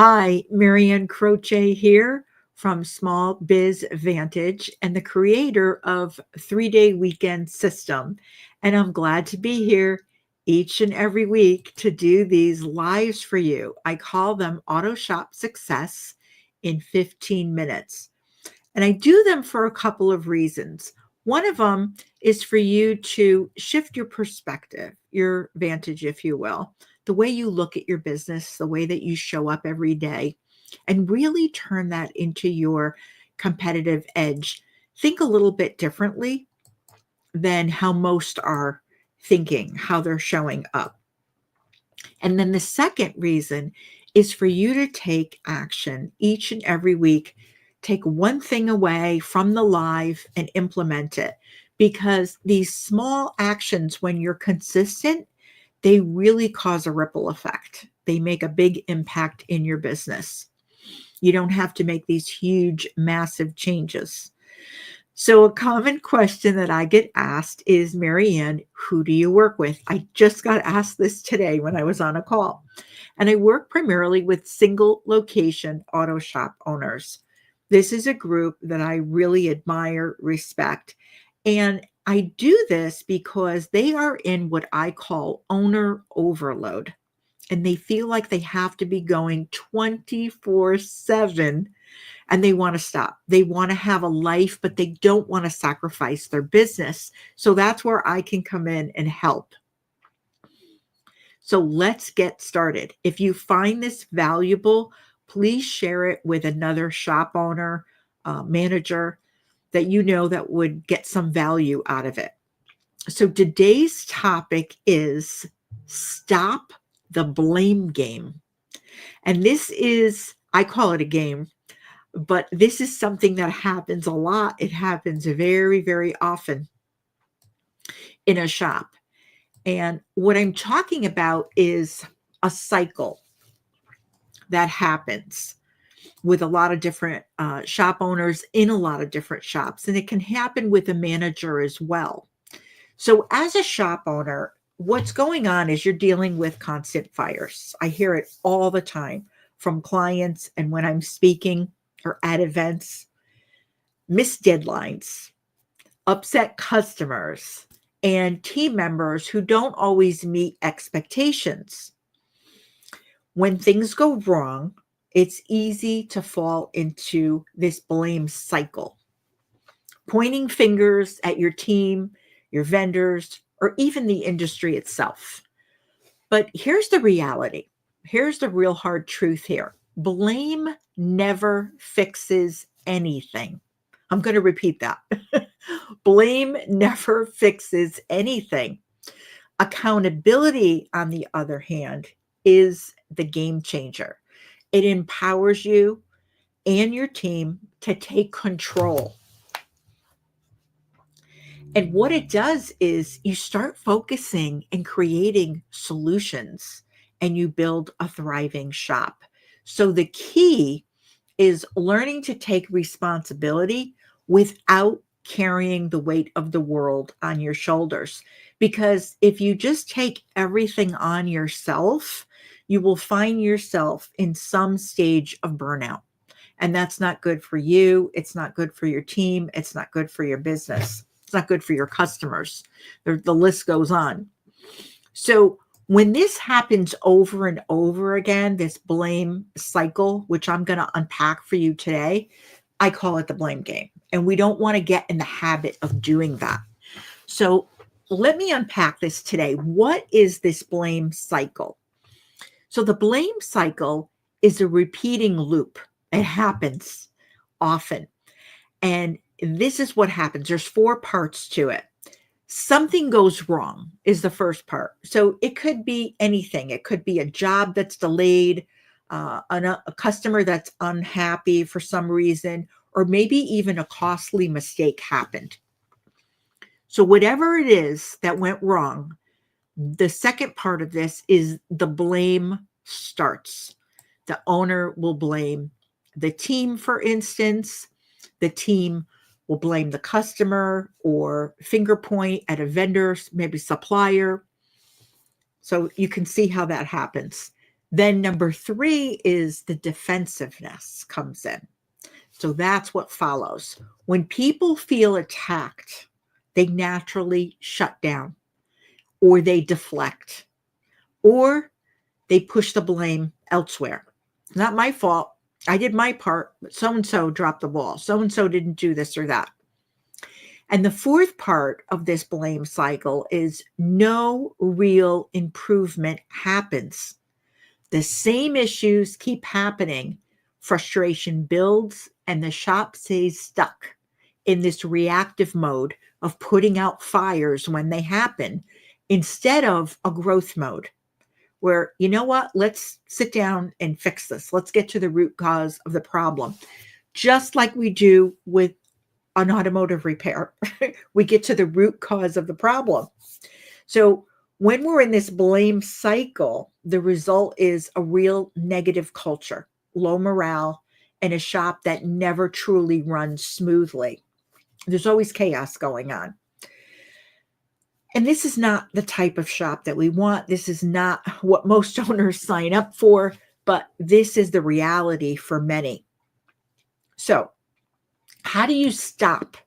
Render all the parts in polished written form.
Hi, Marianne Croce here from Small Biz Vantage and the creator of 3 Day Weekend System. And I'm glad to be here each and every week to do these lives for you. I call them Auto Shop Success in 15 minutes. And I do them for a couple of reasons. One of them is for you to shift your perspective, your vantage, if you will, the way you look at your business, the way that you show up every day, and really turn that into your competitive edge. Think a little bit differently than how most are thinking, how they're showing up. And then the second reason is for you to take action each and every week. Take one thing away from the live and implement it because these small actions, when you're consistent, they really cause a ripple effect. They make a big impact in your business. You don't have to make these huge, massive changes. So, a common question that I get asked is, Marianne, who do you work with? I just got asked this today when I was on a call. And I work primarily with single location auto shop owners. This is a group that I really admire, respect. And I do this because they are in what I call owner overload. And they feel like they have to be going 24/7 and they want to stop. They want to have a life, but they don't want to sacrifice their business. So that's where I can come in and help. So let's get started. If you find this valuable, please share it with another shop owner, manager that you know that would get some value out of it. So today's topic is stop the blame game. And this is, I call it a game, but this is something that happens a lot. It happens very, very often in a shop. And what I'm talking about is a cycle that happens with a lot of different shop owners in a lot of different shops. And it can happen with a manager as well. So, as a shop owner, what's going on is you're dealing with constant fires. I hear it all the time from clients and when I'm speaking or at events, missed deadlines, upset customers, and team members who don't always meet expectations. When things go wrong, it's easy to fall into this blame cycle, pointing fingers at your team, your vendors, or even the industry itself. But here's the reality. Here's the real hard truth here. Blame never fixes anything. I'm going to repeat that. Blame never fixes anything. Accountability, on the other hand, is the game changer. It empowers you and your team to take control. And what it does is you start focusing and creating solutions and you build a thriving shop. So the key is learning to take responsibility without carrying the weight of the world on your shoulders. Because if you just take everything on yourself, you will find yourself in some stage of burnout. And that's not good for you. It's not good for your team. It's not good for your business. It's not good for your customers. The list goes on. So when this happens over and over again, this blame cycle, which I'm going to unpack for you today, I call it the blame game. And we don't want to get in the habit of doing that. So let me unpack this today. What is this blame cycle? So the blame cycle is a repeating loop. It happens often. And this is what happens. There's four parts to it. Something goes wrong is the first part. So it could be anything. It could be a job that's delayed, a customer that's unhappy for some reason, or maybe even a costly mistake happened. So whatever it is that went wrong, the second part of this is the blame starts. The owner will blame the team, for instance. The team will blame the customer or finger point at a vendor, maybe supplier. So you can see how that happens. Then number 3 is the defensiveness comes in. So that's what follows. When people feel attacked, they naturally shut down, or they deflect, or they push the blame elsewhere. It's not my fault. I did my part, but so-and-so dropped the ball. So-and-so didn't do this or that. And the 4th part of this blame cycle is no real improvement happens. The same issues keep happening. Frustration builds, and the shop stays stuck in this reactive mode of putting out fires when they happen instead of a growth mode where, you know what, let's sit down and fix this. Let's get to the root cause of the problem. Just like we do with an automotive repair, we get to the root cause of the problem. So when we're in this blame cycle, the result is a real negative culture, low morale, and a shop that never truly runs smoothly. There's always chaos going on. And this is not the type of shop that we want. This is not what most owners sign up for, but this is the reality for many. So, how do you stop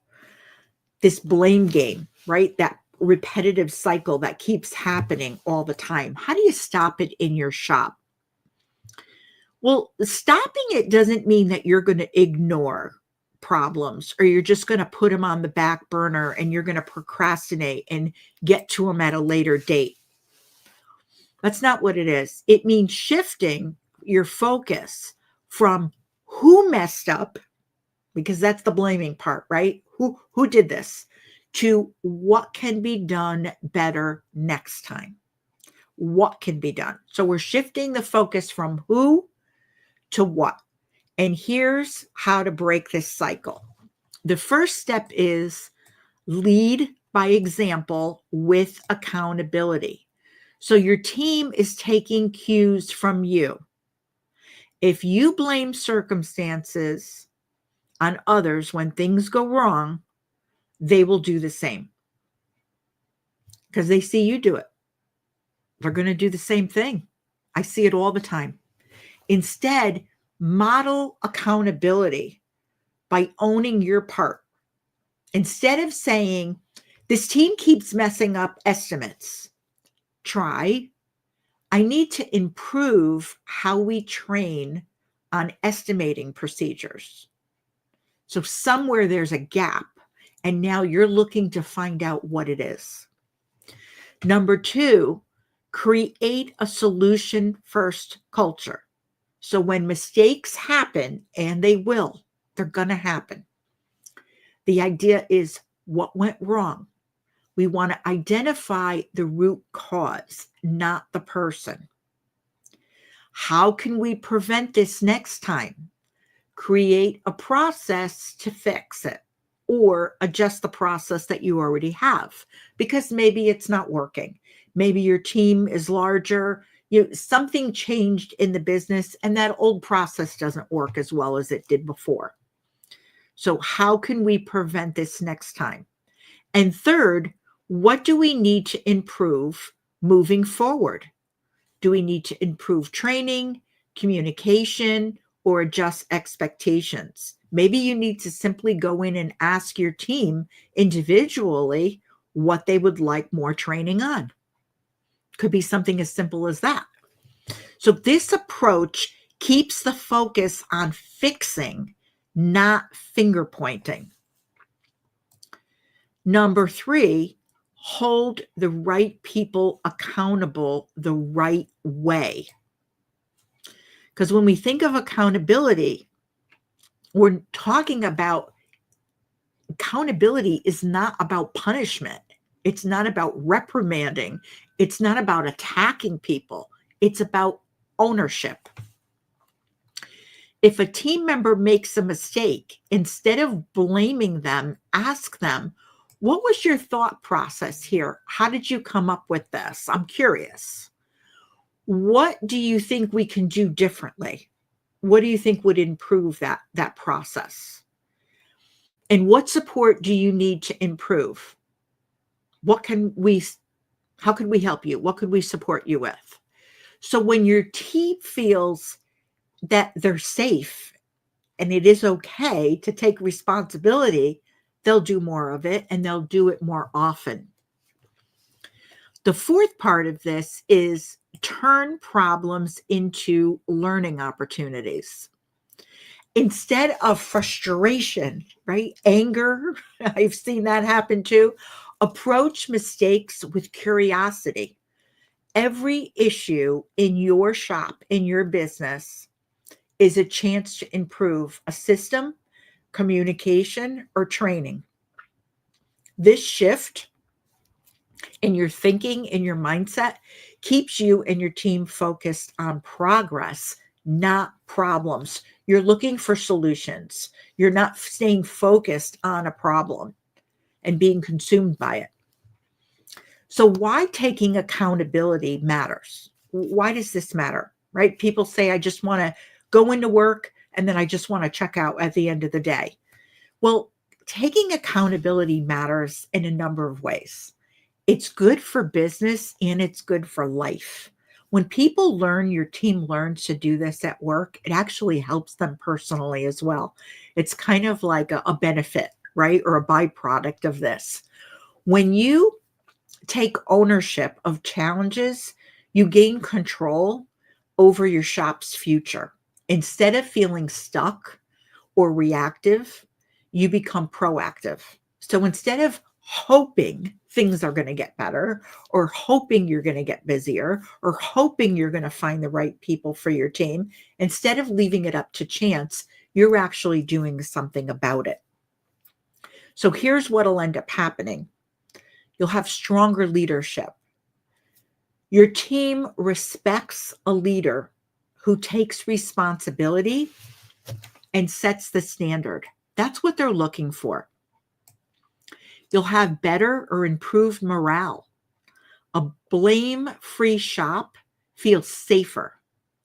this blame game, right? That repetitive cycle that keeps happening all the time. How do you stop it in your shop? Well, stopping it doesn't mean that you're going to ignore problems or you're just going to put them on the back burner and you're going to procrastinate and get to them at a later date. That's not what it is. It means shifting your focus from who messed up, because that's the blaming part, right? Who did this? To what can be done better next time. What can be done? So we're shifting the focus from who to what. And here's how to break this cycle. The first step is lead by example with accountability. So your team is taking cues from you. If you blame circumstances on others when things go wrong, they will do the same because they see you do it. They're going to do the same thing. I see it all the time. Instead, model accountability by owning your part. Instead of saying, this team keeps messing up estimates, try, I need to improve how we train on estimating procedures. So somewhere there's a gap, and now you're looking to find out what it is. Number 2, create a solution-first culture. So when mistakes happen, and they will, they're going to happen. The idea is what went wrong. We want to identify the root cause, not the person. How can we prevent this next time? Create a process to fix it or adjust the process that you already have because maybe it's not working. Maybe your team is larger. Something changed in the business and that old process doesn't work as well as it did before. So how can we prevent this next time? And third, what do we need to improve moving forward? Do we need to improve training, communication, or adjust expectations? Maybe you need to simply go in and ask your team individually what they would like more training on. Could be something as simple as that. So this approach keeps the focus on fixing, not finger pointing. Number 3, hold the right people accountable the right way. Because when we think of accountability, we're talking about accountability is not about punishment. It's not about reprimanding. It's not about attacking people. It's about ownership. If a team member makes a mistake, instead of blaming them, ask them, what was your thought process here? How did you come up with this? I'm curious. What do you think we can do differently? What do you think would improve that process? And what support do you need to improve? How can we help you? What could we support you with? So when your team feels that they're safe and it is okay to take responsibility, they'll do more of it and they'll do it more often. The fourth part of this is turn problems into learning opportunities. Instead of frustration, right? Anger, I've seen that happen too. Approach mistakes with curiosity. Every issue in your shop, in your business, is a chance to improve a system, communication, or training. This shift in your thinking, in your mindset, keeps you and your team focused on progress, not problems. You're looking for solutions. You're not staying focused on a problem and being consumed by it. So, why taking accountability matters? Why does this matter? Right? People say, I just want to go into work and then I just want to check out at the end of the day. Well, taking accountability matters in a number of ways. It's good for business and it's good for life. When people learn, your team learns to do this at work, it actually helps them personally as well. It's kind of like a benefit, right? Or a byproduct of this. When you take ownership of challenges, you gain control over your shop's future. Instead of feeling stuck or reactive, you become proactive. So instead of hoping things are going to get better, or hoping you're going to get busier, or hoping you're going to find the right people for your team, instead of leaving it up to chance, you're actually doing something about it. So here's what'll end up happening. You'll have stronger leadership. Your team respects a leader who takes responsibility and sets the standard. That's what they're looking for. You'll have better or improved morale. A blame-free shop feels safer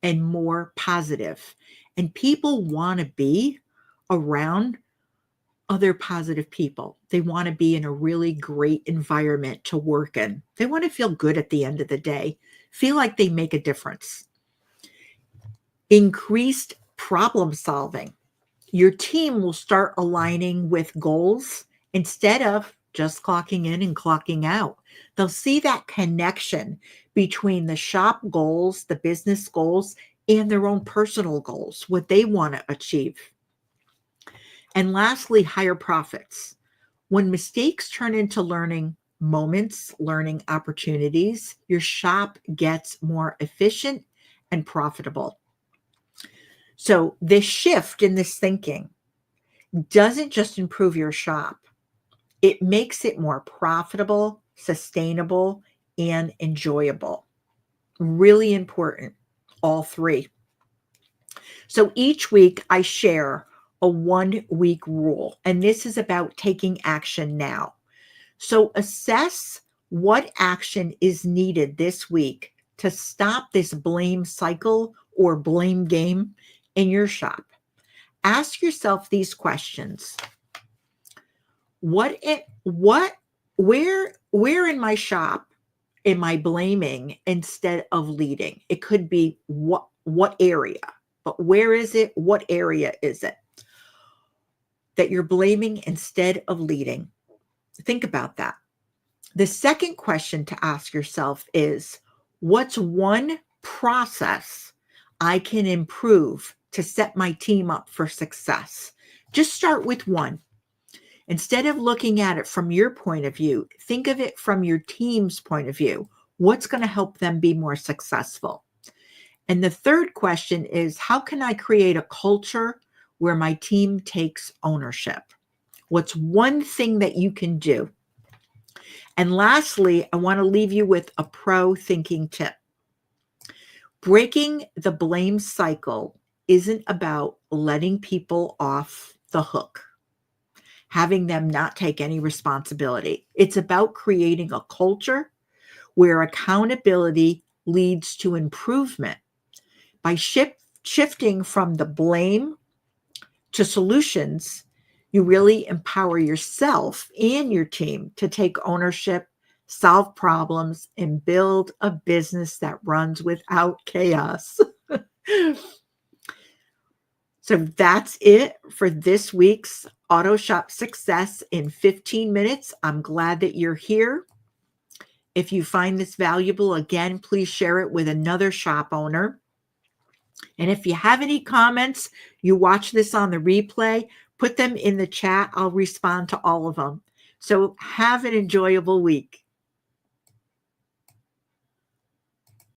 and more positive. And people want to be around other positive people. They want to be in a really great environment to work in. They want to feel good at the end of the day, feel like they make a difference. Increased problem solving. Your team will start aligning with goals instead of just clocking in and clocking out. They'll see that connection between the shop goals, the business goals, and their own personal goals, what they want to achieve. And lastly, higher profits. When mistakes turn into learning moments, learning opportunities, your shop gets more efficient and profitable. So this shift in this thinking doesn't just improve your shop, it makes it more profitable, sustainable, and enjoyable. Really important, all three. So each week I share a 1 week rule, and this is about taking action now. So assess what action is needed this week to stop this blame cycle or blame game in your shop. Ask yourself these questions. Where in my shop am I blaming instead of leading? It could be what area, but where is it? What area is it that you're blaming instead of leading? Think about that. The second question to ask yourself is, what's one process I can improve to set my team up for success? Just start with one. Instead of looking at it from your point of view, think of it from your team's point of view. What's going to help them be more successful? And the third question is, how can I create a culture where my team takes ownership? What's one thing that you can do? And lastly, I want to leave you with a pro thinking tip. Breaking the blame cycle isn't about letting people off the hook, having them not take any responsibility. It's about creating a culture where accountability leads to improvement. By shifting from the blame to solutions, you really empower yourself and your team to take ownership solve problems, and build a business that runs without chaos. So that's it for this week's Auto Shop Success in 15 minutes. I'm glad that you're here. If you find this valuable, again, please share it with another shop owner. And if you have any comments, you watch this on the replay, put them in the chat. I'll respond to all of them. So have an enjoyable week.